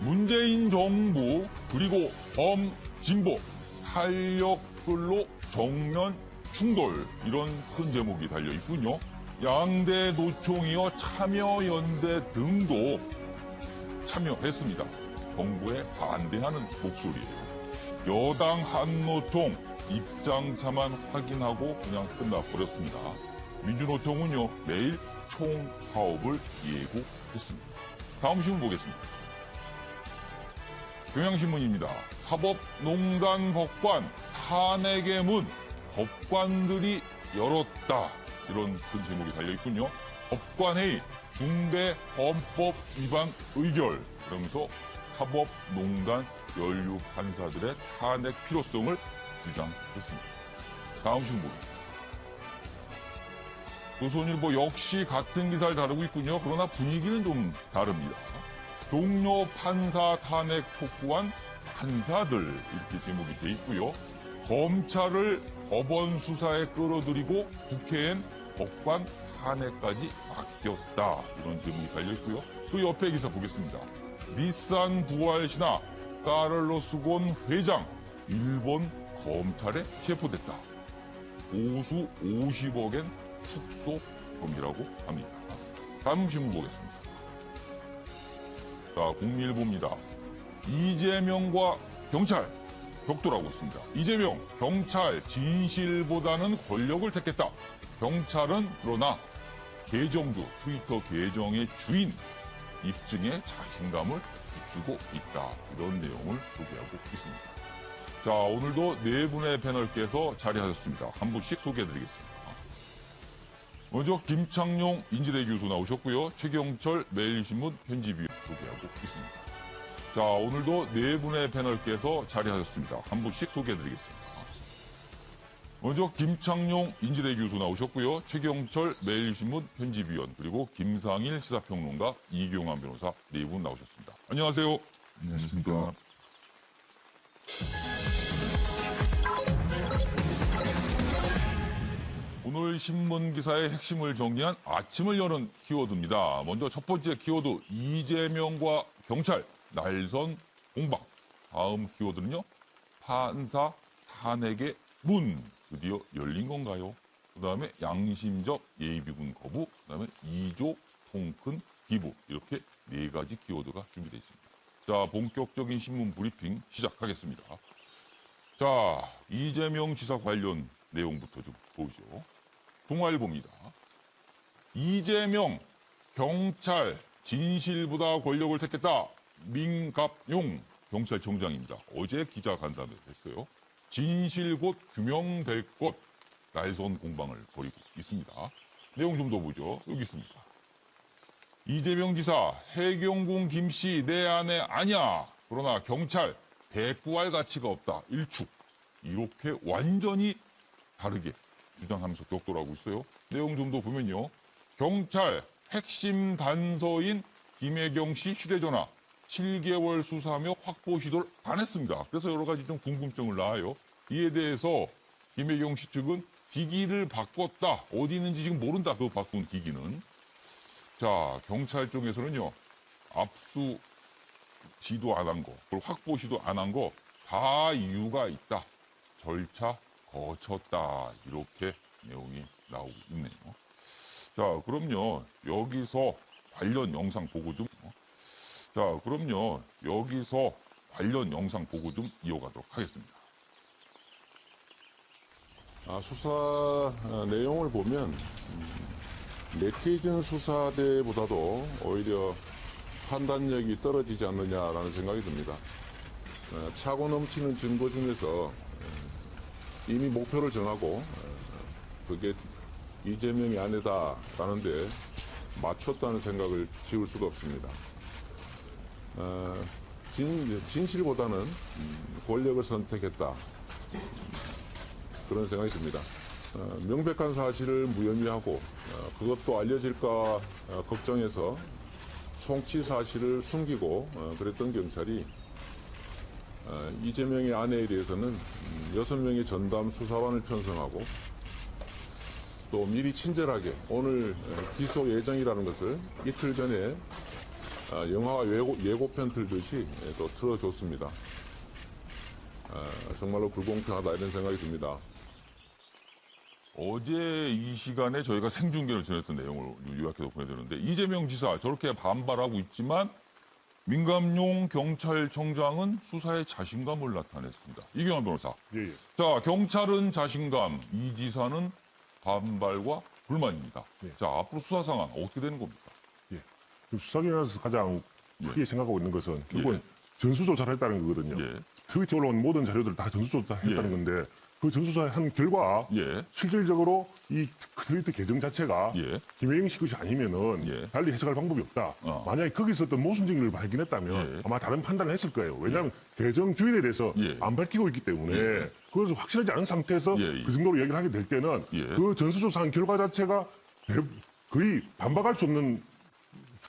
문재인 정부 그리고 범진보 탄력근로 정면 충돌, 이런 큰 제목이 달려 있군요. 양대 노총이어 참여연대 등도 참여했습니다. 정부에 반대하는 목소리예요. 여당 한노총 입장차만 확인하고 그냥 끝나버렸습니다. 민주노총은요, 내일 총파업을 예고했습니다. 다음 신문 보겠습니다. 경향신문입니다. 사법농단 법관 탄핵의 문, 법관들이 열었다. 이런 큰 제목이 달려있군요. 법관회의 중대헌법 위반 의결, 그러면서 사법농단 연루 판사들의 탄핵 필요성을 주장했습니다. 다음 신문 보겠습니다. 조선일보 역시 같은 기사를 다루고 있군요. 그러나 분위기는 좀 다릅니다. 동료 판사 탄핵 촉구한 판사들, 이렇게 제목이 돼 있고요. 검찰을 법원 수사에 끌어들이고 국회엔 법관 탄핵까지 맡겼다. 이런 제목이 달려 있고요. 그 옆에 기사 보겠습니다. 닛산 부활신화 카를로스 곤 회장 일본 검찰에 체포됐다. 보수 50억엔 축소 혐의라고 합니다. 다음 신문 보겠습니다. 자, 국민일보입니다. 이재명과 경찰 격돌하고 있습니다. 이재명, 경찰 진실보다는 권력을 택했다. 경찰은 그러나 계정주, 트위터 계정의 주인 입증에 자신감을 비추고 있다. 이런 내용을 소개하고 있습니다. 자, 오늘도 네 분의 패널께서 자리하셨습니다. 한 분씩 소개해드리겠습니다. 먼저 김창룡 인지대 교수 나오셨고요. 최경철 매일신문 편집위원 소개하고 있습니다. 자, 오늘도 네 분의 패널께서 자리하셨습니다. 한 분씩 소개해드리겠습니다. 먼저 김창룡 인지대 교수 나오셨고요. 최경철 매일신문 편집위원, 그리고 김상일 시사평론가, 이경환 변호사 네 분 나오셨습니다. 안녕하세요. 안녕하십니까. 오늘 신문 기사의 핵심을 정리한 아침을 여는 키워드입니다. 먼저 첫 번째 키워드, 이재명과 경찰 날선 공방. 다음 키워드는요, 판사 탄핵의 문 드디어 열린 건가요? 그 다음에 양심적 예비군 거부, 그 다음에 2조 통큰 기부, 이렇게 네 가지 키워드가 준비되어 있습니다. 자, 본격적인 신문 브리핑 시작하겠습니다. 자, 이재명 지사 관련 내용부터 좀 보죠. 동아일보입니다. 이재명, 경찰, 진실보다 권력을 택했다. 민갑용 경찰청장입니다. 어제 기자간담회를 했어요. 진실 곧 규명될 것, 날선 공방을 벌이고 있습니다. 내용 좀 더 보죠. 여기 있습니다. 이재명 지사, 해경궁 김씨 내 아내 아니야. 그러나 경찰 대꾸할 가치가 없다. 일축. 이렇게 완전히 다르게 주장하면서 격돌하고 있어요. 내용 좀 더 보면요. 경찰 핵심 단서인 김혜경 씨 휴대전화 7개월 수사하며 확보 시도를 안 했습니다. 그래서 여러 가지 좀 궁금증을 낳아요. 이에 대해서 김혜경 씨 측은 기기를 바꿨다. 어디 있는지 지금 모른다. 그 바꾼 기기는. 자, 경찰 쪽에서는요, 압수 지도 안 한 거, 그리고 확보 시도 안 한 거 다 이유가 있다. 절차 거쳤다. 이렇게 내용이 나오고 있네요. 자, 그럼요, 여기서 관련 영상 보고 좀, 이어가도록 하겠습니다. 수사 내용을 보면 네티즌 수사대보다도 오히려 판단력이 떨어지지 않느냐라는 생각이 듭니다. 차고 넘치는 증거 중에서 이미 목표를 정하고 그게 이재명이 아니다라는데 맞췄다는 생각을 지울 수가 없습니다. 진실보다는 권력을 선택했다. 그런 생각이 듭니다. 명백한 사실을 무혐의하고 그것도 알려질까 걱정해서 송치 사실을 숨기고 그랬던 경찰이 이재명의 아내에 대해서는 6명의 전담 수사관을 편성하고 또 미리 친절하게 오늘 기소 예정이라는 것을 이틀 전에 영화 예고편 틀듯이 또 틀어줬습니다. 정말로 불공평하다 이런 생각이 듭니다. 어제 이 시간에 저희가 생중계를 전했던 내용을 요약해서 보내드렸는데 이재명 지사 저렇게 반발하고 있지만 민감용 경찰청장은 수사에 자신감을 나타냈습니다. 이경환 변호사. 예. 자, 경찰은 자신감, 이 지사는 반발과 불만입니다. 예. 자, 앞으로 수사 상황 어떻게 되는 겁니까? 예. 수사기관에서 가장 크게 생각하고 있는 것은 결국은 예. 전수조사를 했다는 거거든요. 예. 트위터에 올라온 모든 자료들을 다 전수조사했다는 예. 건데 그 전수조사한 결과 예. 실질적으로 이 트위터 계정 자체가 예. 김혜영 씨 것이 아니면은 예. 달리 해석할 방법이 없다. 어. 만약에 거기서 어떤 모순 증거를 발견했다면 예. 아마 다른 판단을 했을 거예요. 왜냐하면 계정 주인에 대해서 예. 안 밝히고 있기 때문에 예. 그것을 확실하지 않은 상태에서 예. 그 정도로 얘기를 하게 될 때는 예. 그 전수조사한 결과 자체가 거의 반박할 수 없는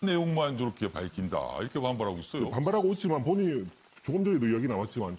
내용만 저렇게 밝힌다. 이렇게 반발하고 있어요. 반발하고 있지만 본인이 조금 전에도 이야기 나왔지만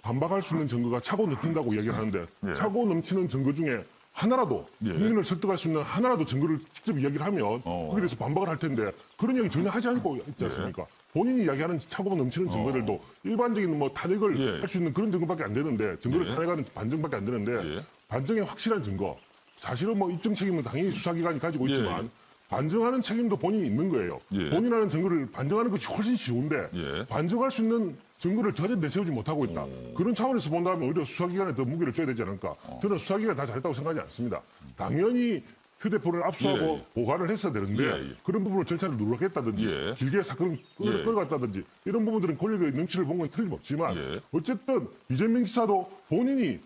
반박할 수 있는 증거가 차고 넘친다고 이야기를 하는데 예. 차고 넘치는 증거 중에 하나라도 예. 국민을 설득할 수 있는 하나라도 증거를 직접 이야기를 하면 거기에 대해서 반박을 할 텐데 그런 이야기 전혀 하지 않고 있지 않습니까? 본인이 이야기하는 차고 넘치는 증거들도 일반적인 뭐 탄핵을 예. 할 수 있는 그런 증거밖에 안 되는데 증거를 예. 탄핵하는 반증밖에 안 되는데 예. 반증의 확실한 증거 사실은 뭐 입증 책임은 당연히 수사기관이 가지고 예. 있지만 반증하는 책임도 본인이 있는 거예요. 예. 본인하는 증거를 반증하는 것이 훨씬 쉬운데 예. 반증할 수 있는 증거를 전혀 내세우지 못하고 있다. 그런 차원에서 본다면 오히려 수사기관에 더 무게를 줘야 되지 않을까. 저는 수사기관이 다 잘했다고 생각하지 않습니다. 당연히 휴대폰을 압수하고 예, 예. 보관을 했어야 되는데 예, 예. 그런 부분을 절차를 누락했다든지 예. 길게 사건을 예. 끌어갔다든지 이런 부분들은 권력의 능치를 본 건 틀림없지만 예. 어쨌든 이재명 지사도 본인이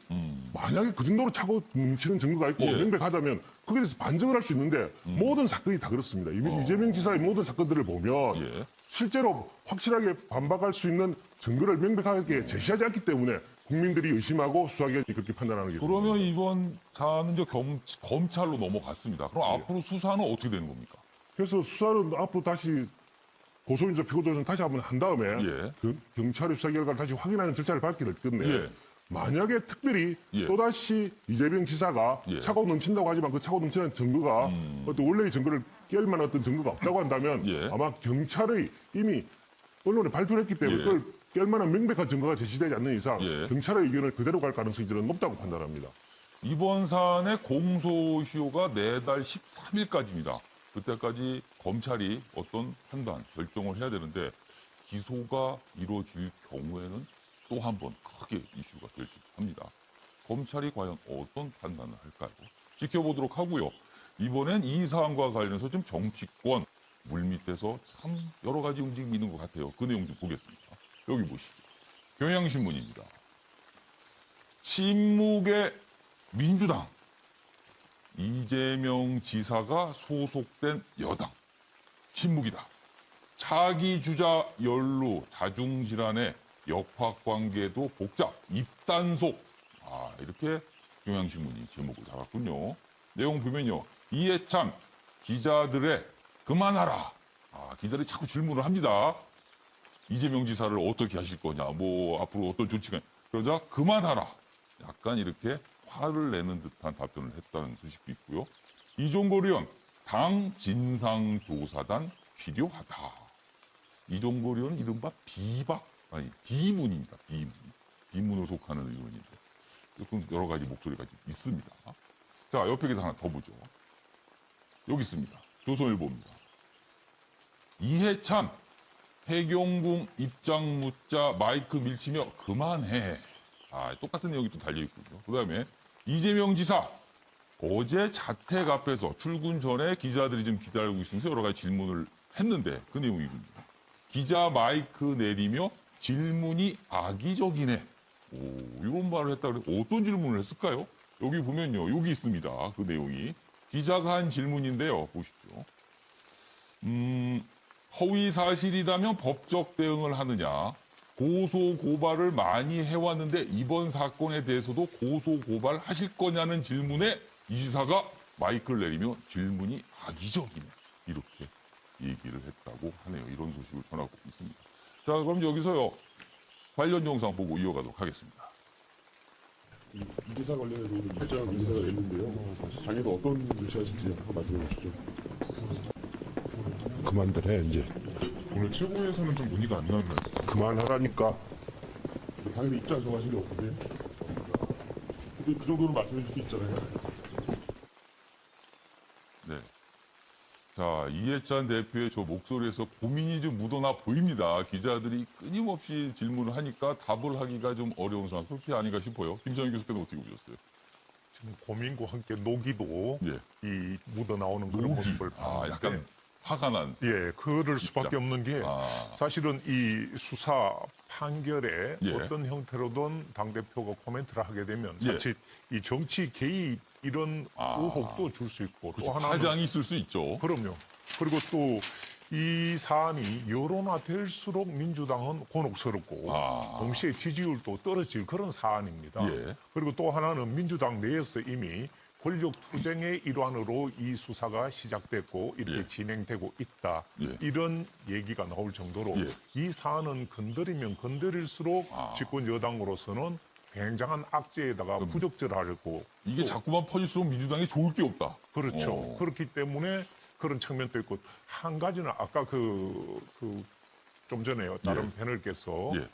만약에 그 정도로 차고 넘치는 증거가 있고 예. 명백하다면 거기에 대해서 반증을 할 수 있는데 모든 사건이 다 그렇습니다. 이미 이재명 지사의 모든 사건들을 보면 예. 실제로 확실하게 반박할 수 있는 증거를 명백하게 제시하지 않기 때문에 국민들이 의심하고 수사기관이 그렇게 판단하는 게 그러면 이번 사안은 이제 검찰로 넘어갔습니다. 그럼 앞으로 수사는 어떻게 되는 겁니까? 그래서 수사는 앞으로 다시 고소인자 피고조사는 다시 한번 한 다음에 예. 경찰의 수사 결과를 다시 확인하는 절차를 밟게 될 건데 예. 만약에 특별히 예. 또다시 이재명 지사가 예. 차고 넘친다고 하지만 그 차고 넘치는 증거가 어떤 원래의 증거를 깰 만한 어떤 증거가 없다고 한다면 예. 아마 경찰의 이미 언론에 발표를 했기 때문에 예. 그걸 깰 만한 명백한 증거가 제시되지 않는 이상 예. 경찰의 의견을 그대로 갈 가능성이 저는 높다고 판단합니다. 이번 사안의 공소시효가 내달 13일까지입니다. 그때까지 검찰이 어떤 판단, 결정을 해야 되는데 기소가 이루어질 경우에는 또 한 번 크게 이슈가 될 듯 합니다. 검찰이 과연 어떤 판단을 할까요? 지켜보도록 하고요. 이번엔 이 사안과 관련해서 좀 정치권 물밑에서 참 여러 가지 움직임이 있는 것 같아요. 그 내용 좀 보겠습니다. 여기 보시죠. 경향신문입니다. 침묵의 민주당. 이재명 지사가 소속된 여당. 침묵이다. 차기 주자 연루, 자중질환의 역학관계도 복잡, 입단속. 이렇게 경향신문이 제목을 달았군요. 내용 보면요. 이해찬 기자들의 그만하라. 기자들이 자꾸 질문을 합니다. 이재명 지사를 어떻게 하실 거냐, 뭐 앞으로 어떤 조치가 그러자 그만하라. 약간 이렇게 화를 내는 듯한 답변을 했다는 소식도 있고요. 이종걸 의원 당 진상조사단 필요하다. 이종걸 의원은 이른바 비문입니다. 비문으로 속하는 의원인데 조금 여러 가지 목소리가 좀 있습니다. 자, 옆에 기사 하나 더 보죠. 여기 있습니다. 조선일보입니다. 이해찬 해경궁 입장 묻자 마이크 밀치며 그만해. 똑같은 내용이 또 달려있군요. 그 다음에 이재명 지사 어제 자택 앞에서 출근 전에 기자들이 좀 기다리고 있으면서 여러 가지 질문을 했는데 그 내용이군요. 기자 마이크 내리며 질문이 악의적이네. 이런 말을 했다 그래. 어떤 질문을 했을까요? 여기 보면요. 여기 있습니다. 그 내용이. 기자가 한 질문인데요. 보십시오. 허위 사실이라면 법적 대응을 하느냐. 고소 고발을 많이 해왔는데 이번 사건에 대해서도 고소 고발하실 거냐는 질문에 이 지사가 마이크를 내리며 질문이 악의적이네. 이렇게 얘기를 했다고 하네요. 이런 소식을 전하고 있습니다. 자, 그럼 여기서요. 관련 영상 보고 이어가도록 하겠습니다. 이 기사 관련해서 일정한 기사가 있는데요. 자기도 어떤 조치하실지 한번 말씀해 보시죠. 그만들 해 이제 오늘 최고위에서는 좀 논의가 안 나왔나요? 그만하라니까. 당연히 입장 정하신 게 없는데. 그 정도는 말씀해 줄 수 있잖아요. 네. 자, 이해찬 대표의 저 목소리에서 고민이 좀 묻어나 보입니다. 기자들이 끊임없이 질문을 하니까 답을 하기가 좀 어려운 상황. 그렇게 아닌가 싶어요. 김정인 교수께서 어떻게 보셨어요? 지금 고민과 함께 노기도 예. 이 묻어 나오는 그런 모습을 아, 봤는데 약간 화가 난. 예, 그럴 수밖에 입장. 없는 게 아. 사실은 이 수사 판결에 예. 어떤 형태로든 당 대표가 코멘트를 하게 되면 예. 사실 이 정치 개입 이런 의혹도 줄 수 있고 그렇죠. 또 하나는 파장이 있을 수 있죠. 그럼요. 그리고 또 이 사안이 여론화될수록 민주당은 곤혹스럽고 아. 동시에 지지율도 떨어질 그런 사안입니다. 예. 그리고 또 하나는 민주당 내에서 이미 권력 투쟁의 일환으로 이 수사가 시작됐고 이렇게 예. 진행되고 있다. 예. 이런 얘기가 나올 정도로 예. 이 사안은 건드리면 건드릴수록 집권 여당으로서는 굉장한 악재에다가 부적절하고 이게 자꾸만 퍼질수록 민주당이 좋을 게 없다. 그렇죠. 그렇기 때문에 그런 측면도 있고 한 가지는 아까 좀 전에요. 다른 패널께서 예.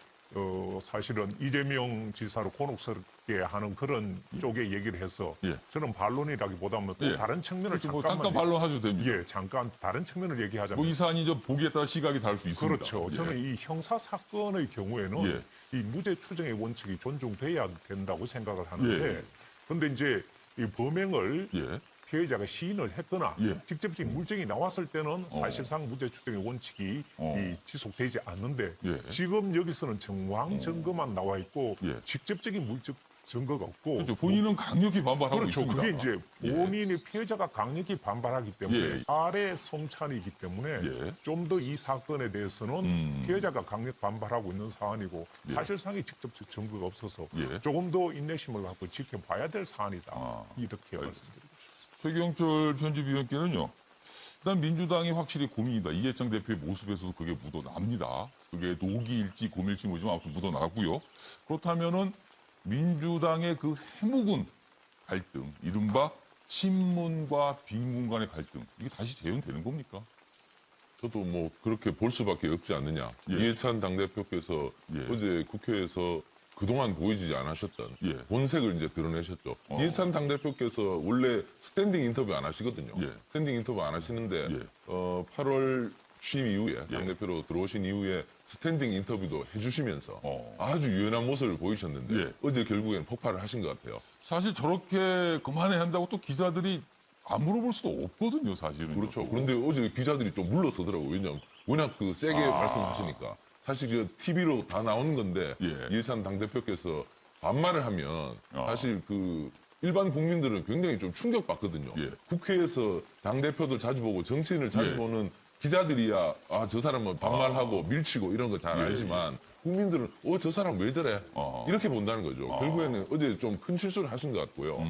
사실은 이재명 지사로 곤혹스럽게 하는 그런 쪽에 얘기를 해서 예. 저는 반론이라기보다는 또 예. 다른 측면을 그렇죠. 뭐 잠깐만 잠깐 반론하셔도 됩니다. 예, 잠깐 다른 측면을 얘기하자면 뭐 이 사안이 좀 보기에 따라 시각이 다를 수 있습니다. 그렇죠. 예. 저는 이 형사 사건의 경우에는 예. 이 무죄 추정의 원칙이 존중돼야 된다고 생각을 하는데 예. 근데 이제 이 범행을 예. 피해자가 시인을 했거나 예. 직접적인 물증이 나왔을 때는 사실상 무죄 추정의 원칙이 이 지속되지 않는데 예. 지금 여기서는 정황 증거만 나와 있고 예. 직접적인 물증 증거가 없고 그렇죠. 본인은 강력히 반발하고 그렇죠. 있습니다. 그게 이제 예. 본인이 피해자가 강력히 반발하기 때문에 예. 아래 성찬이기 때문에 예. 좀 더 이 사건에 대해서는 피해자가 강력 반발하고 있는 사안이고 예. 사실상의 직접적 증거가 없어서 예. 조금 더 인내심을 갖고 지켜봐야 될 사안이다. 이렇게 말씀드립니다. 최경철 편집위원께는요. 일단 민주당이 확실히 고민이다. 이해창 대표의 모습에서도 그게 묻어납니다. 그게 녹일지 고밀지 모르지만 아무튼 묻어나고요. 그렇다면은 민주당의 그 해묵은 갈등, 이른바 친문과 비문 간의 갈등, 이게 다시 재현되는 겁니까? 저도 뭐 그렇게 볼 수밖에 없지 않느냐. 예. 이해찬 당대표께서 예. 어제 국회에서 그동안 보이지 않으셨던 예. 본색을 이제 드러내셨죠. 이해찬 당대표께서 원래 스탠딩 인터뷰 안 하시거든요. 예. 스탠딩 인터뷰 안 하시는데 예. 8월 취임 이후에 당대표로 들어오신 이후에 스탠딩 인터뷰도 해주시면서 아주 유연한 모습을 보이셨는데 예. 어제 결국엔 폭발을 하신 것 같아요. 사실 저렇게 그만해야 한다고 또 기자들이 안 물어볼 수도 없거든요, 사실은. 그렇죠. 이것도. 그런데 어제 기자들이 좀 물러서더라고요. 왜냐하면 워낙 그 세게 말씀하시니까. 사실 그 TV로 다 나오는 건데 예. 이해찬 당대표께서 반말을 하면 사실 그 일반 국민들은 굉장히 좀 충격받거든요. 예. 국회에서 당대표들 자주 보고 정치인을 자주 예. 보는 기자들이야 저 사람은 반말하고 밀치고 이런 거 잘 예, 알지만 국민들은 저 사람 왜 저래? 이렇게 본다는 거죠. 결국에는 어제 좀 큰 실수를 하신 것 같고요.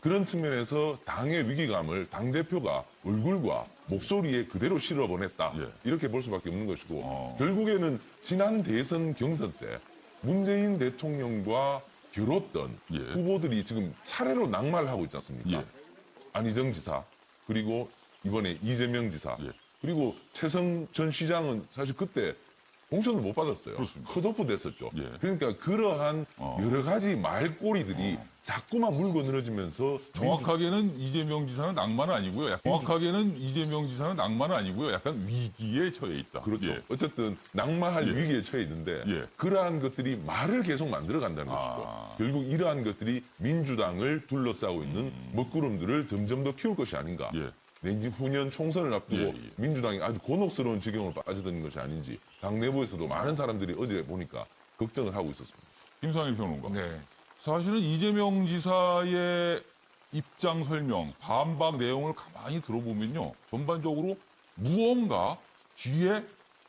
그런 측면에서 당의 위기감을 당대표가 얼굴과 목소리에 그대로 실어보냈다. 예. 이렇게 볼 수밖에 없는 것이고 결국에는 지난 대선 경선 때 문재인 대통령과 겨뤘던 예. 후보들이 지금 차례로 낙마를 하고 있지 않습니까? 예. 안희정 지사 그리고 이번에 이재명 지사 예. 그리고 최성 전 시장은 사실 그때 공천을 못 받았어요. 그렇습니다. 컷오프 됐었죠. 예. 그러니까 그러한 여러 가지 말꼬리들이 자꾸만 물고 늘어지면서 정확하게는 이재명 지사는 낭만은 아니고요. 정확하게는 이재명 지사는 낭만은 아니고요. 약간 위기에 처해 있다. 그렇죠. 예. 어쨌든 낙마할 예. 위기에 처해 있는데 예. 그러한 것들이 말을 계속 만들어 간다는 것이죠. 결국 이러한 것들이 민주당을 둘러싸고 있는 먹구름들을 점점 더 키울 것이 아닌가. 예. 내지 후년 총선을 앞두고 예, 예. 민주당이 아주 곤혹스러운 지경을 빠져드는 것이 아닌지 당 내부에서도 많은 사람들이 어제 보니까 걱정을 하고 있었습니다. 김상일 평론가. 네. 사실은 이재명 지사의 입장 설명, 반박 내용을 가만히 들어보면요. 전반적으로 무언가 뒤에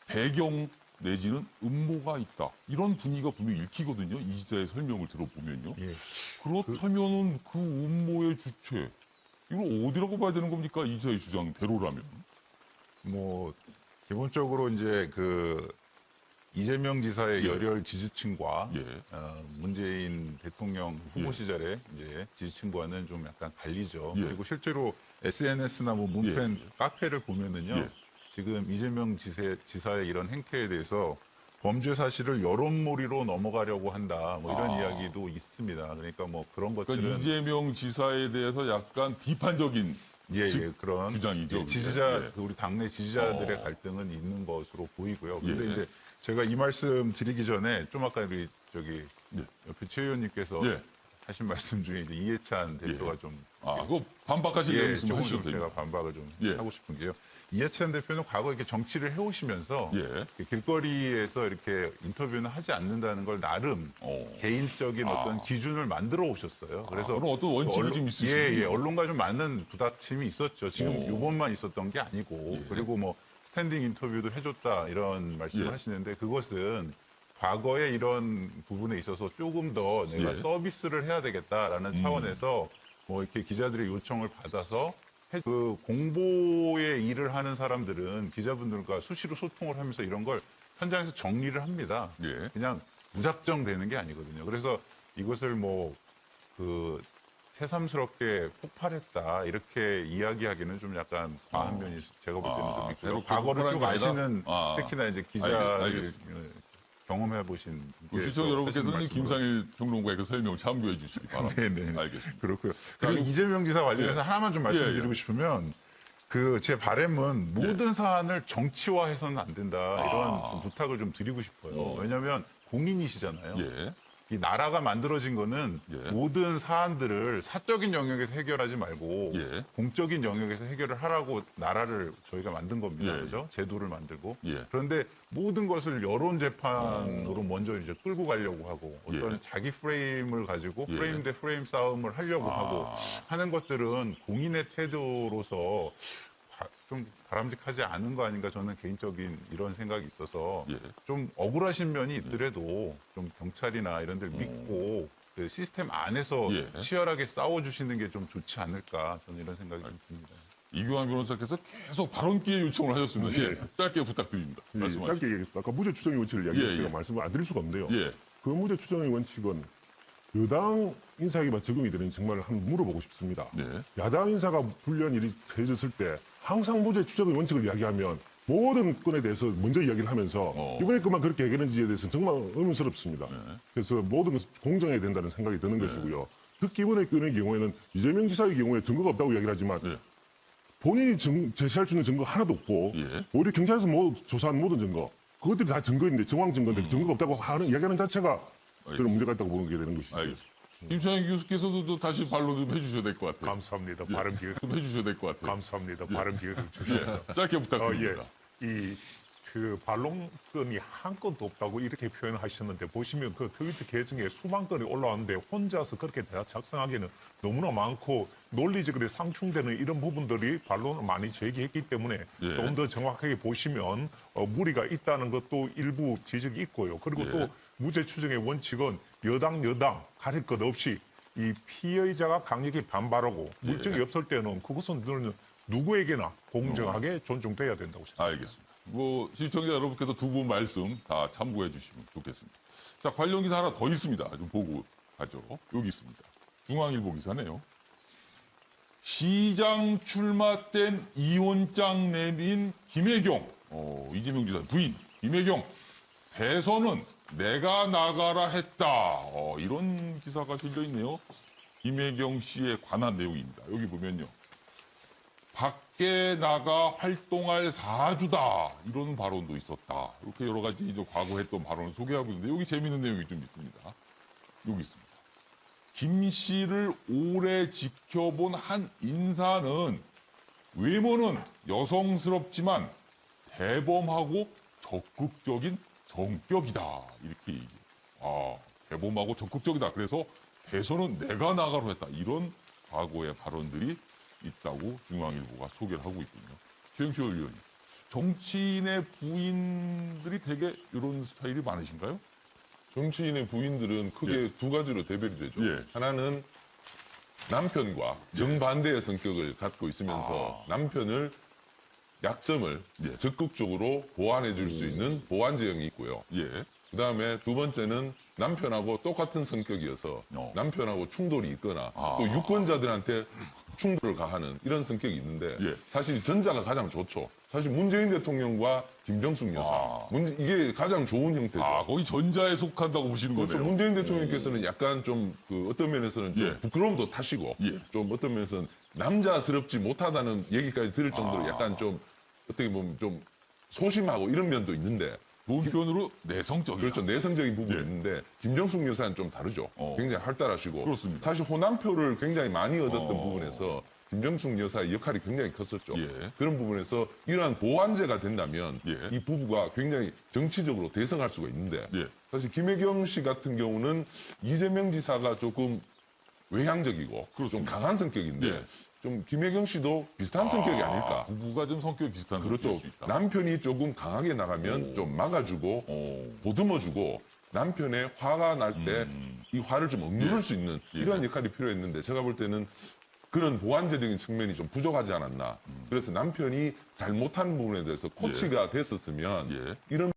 배경 내지는 음모가 있다. 이런 분위기가 분명히 읽히거든요. 이 지사의 설명을 들어보면요. 예. 그렇다면은 그 음모의 주체, 이걸 어디라고 봐야 되는 겁니까? 이 지사의 주장대로라면. 뭐 기본적으로 이제 그 이재명 지사의 예. 열혈 지지층과 예. 문재인 대통령 후보 예. 시절에 이제 지지층과는 좀 약간 갈리죠. 예. 그리고 실제로 SNS나 뭐 문팬 카페를 보면은요. 예. 지금 이재명 지사의 이런 행태에 대해서 범죄 사실을 여론몰이로 넘어가려고 한다. 뭐 이런 이야기도 있습니다. 그러니까 뭐 그런 것들은 그러니까 이재명 지사에 대해서 약간 비판적인 그런 주장이죠. 예, 지지자 우리 당내 지지자들의 갈등은 있는 것으로 보이고요. 근데 예. 이제 제가 이 말씀 드리기 전에 좀 아까 우리 저기 예. 옆에 최 의원님께서 예. 하신 말씀 중에 이제 이해찬 대표가 좀 그거 반박하시려고 예, 말씀 조금 하셔도 좀 됩니다. 제가 반박을 좀 예. 하고 싶은 게요. 이해찬 대표는 과거 이렇게 정치를 해오시면서 예. 길거리에서 이렇게 인터뷰는 하지 않는다는 걸 나름 개인적인 어떤 기준을 만들어 오셨어요. 그래서 그럼 어떤 원칙이 좀 있으시군요. 예, 언론과 좀 많은 부닥침이 있었죠. 지금 이번만 있었던 게 아니고 예. 그리고 뭐 스탠딩 인터뷰도 해줬다 이런 말씀을 예. 하시는데 그것은 과거에 이런 부분에 있어서 조금 더 내가 예. 서비스를 해야 되겠다라는 차원에서 뭐 이렇게 기자들의 요청을 받아서 그 공보의 일을 하는 사람들은 기자분들과 수시로 소통을 하면서 이런 걸 현장에서 정리를 합니다. 예. 그냥 무작정 되는 게 아니거든요. 그래서 이것을 뭐 그 새삼스럽게 폭발했다 이렇게 이야기하기는 좀 약간 과한 면이 제가 볼 때는 좀 있고요. 새롭게 과거를 쭉 폭발한 게 아니라? 아시는 특히나 이제 기자를 알겠습니다. 경험해 보신 시청 여러분께서는 김상일 평론가의 그 설명을 참고해 주시기 바랍니다. 네네. 알겠습니다. 그렇고요. 그리고 이재명 지사 관련해서 하나만 좀 말씀드리고 싶으면 그 제 바람은 모든 사안을 정치화해서는 안 된다 이런 좀 부탁을 좀 드리고 싶어요. 왜냐하면 공인이시잖아요. 예. 이 나라가 만들어진 거는 예. 모든 사안들을 사적인 영역에서 해결하지 말고 예. 공적인 영역에서 해결을 하라고 나라를 저희가 만든 겁니다. 예. 그죠? 제도를 만들고. 예. 그런데 모든 것을 여론 재판으로 먼저 이제 끌고 가려고 하고 어떤 예. 자기 프레임을 가지고 예. 프레임 대 프레임 싸움을 하려고 하고 하는 것들은 공인의 태도로서 좀 바람직하지 않은 거 아닌가 저는 개인적인 이런 생각이 있어서 예. 좀 억울하신 면이 있더라도 좀 경찰이나 이런 데를 믿고 그 시스템 안에서 예. 치열하게 싸워주시는 게 좀 좋지 않을까 저는 이런 생각이 좀 듭니다. 이규환 변호사께서 계속 발언 기회 요청을 하셨습니다. 예. 짧게 부탁드립니다. 예, 말씀하시죠. 짧게 얘기했습니다. 아까 무죄 추정의 원칙을 이야기해서 예, 제가 예. 말씀을 안 드릴 수가 없는데요. 예. 그 무죄 추정의 원칙은 여당 인사에게만 적용이 되는지 정말 한번 물어보고 싶습니다. 네. 야당 인사가 불리한 일이 해졌을 때 항상 무죄 추정의 원칙을 이야기하면 모든 건에 대해서 먼저 이야기를 하면서 이번에 것만 그렇게 해결했는지에 대해서는 정말 의문스럽습니다. 그래서 모든 것을 공정해야 된다는 생각이 드는 것이고요. 특히 이번에 건의 경우에는 이재명 지사의 경우에 증거가 없다고 이야기를 하지만 예. 본인이 제시할 수 있는 증거가 하나도 없고 예. 오히려 경찰에서 조사한 모든 증거 그것들이 다 증거인데 정황 증거인데 증거가 없다고 이야기하는 자체가 저는 문제가 있다고 보는 게 되는 것이죠. 알겠습니다. 김창희 교수께서도 또 다시 반론 좀 해주셔야 될 것 같아요. 감사합니다. 발언 기회. 좀 해주셔야 될 것 같아요. 감사합니다. 발언 기회를 주셔서. 예. 짧게 부탁드립니다. 그 반론건이 한 건도 없다고 이렇게 표현하셨는데 보시면 그 트위터 계정에 수만 건이 올라왔는데 혼자서 그렇게 대화 작성하기는 너무나 많고 논리적으로 상충되는 이런 부분들이 반론을 많이 제기했기 때문에 예. 조금 더 정확하게 보시면 무리가 있다는 것도 일부 지적이 있고요. 그리고 예. 또 무죄 추정의 원칙은 여당 가릴 것 없이 이 피의자가 강력히 반발하고 물증이 없을 때는 그것은 누구에게나 공정하게 존중돼야 된다고 생각합니다. 알겠습니다. 뭐 시청자 여러분께서 두 분 말씀 다 참고해 주시면 좋겠습니다. 자, 관련 기사 하나 더 있습니다. 좀 보고 가죠. 여기 있습니다. 중앙일보 기사네요. 시장 출마 땐 이혼장 내민 김혜경, 이재명 지사 부인 김혜경, 대선은 내가 나가라 했다. 이런 기사가 실려 있네요. 김혜경 씨에 관한 내용입니다. 여기 보면요. 밖에 나가 활동할 사주다. 이런 발언도 있었다. 이렇게 여러 가지 이제 과거 했던 발언을 소개하고 있는데 여기 재미있는 내용이 좀 있습니다. 여기 있습니다. 김 씨를 오래 지켜본 한 인사는 외모는 여성스럽지만 대범하고 적극적인 성격이다. 이렇게 얘기해요. 대범하고 적극적이다. 그래서 대선은 내가 나가로 했다. 이런 과거의 발언들이 있다고 중앙일보가 소개를 하고 있군요. 최영철 의원님, 정치인의 부인들이 되게 이런 스타일이 많으신가요? 정치인의 부인들은 크게 두 가지로 대별이 되죠. 예. 하나는 남편과 정반대의 성격을 갖고 있으면서 남편을 약점을 적극적으로 보완해 줄 수 있는 보완 제형이 있고요. 예. 그다음에 두 번째는 남편하고 똑같은 성격이어서 남편하고 충돌이 있거나 또 유권자들한테 충돌을 가하는 이런 성격이 있는데 예. 사실 전자가 가장 좋죠. 사실 문재인 대통령과 김정숙 여사 이게 가장 좋은 형태죠. 아, 거기 전자에 속한다고 보시는 그렇죠. 거네요. 문재인 대통령께서는 약간 좀 어떤 면에서는 좀 예. 부끄러움도 타시고 예. 좀 어떤 면에서는 남자스럽지 못하다는 얘기까지 들을 정도로 약간 좀 어떻게 보면 좀 소심하고 이런 면도 있는데 좋은 표현으로 내성적이다. 그렇죠. 내성적인 부분이 예. 있는데 김정숙 여사는 좀 다르죠. 굉장히 활달하시고 그렇습니다. 사실 호남표를 굉장히 많이 얻었던 부분에서 김정숙 여사의 역할이 굉장히 컸었죠. 예. 그런 부분에서 이러한 보완제가 된다면 예. 이 부부가 굉장히 정치적으로 대성할 수가 있는데 예. 사실 김혜경 씨 같은 경우는 이재명 지사가 조금 외향적이고 좀 그렇습니다. 강한 성격인데 예. 좀 김혜경 씨도 비슷한 성격이 아닐까. 부부가 좀 성격이 비슷한 그렇죠. 수 있다. 남편이 조금 강하게 나가면 좀 막아주고 보듬어주고 남편의 화가 날 때 이 화를 좀 억누를 수 있는 이러한 역할이 필요했는데 제가 볼 때는 그런 보완제적인 측면이 좀 부족하지 않았나. 그래서 남편이 잘못한 부분에 대해서 코치가 됐었으면 예. 이런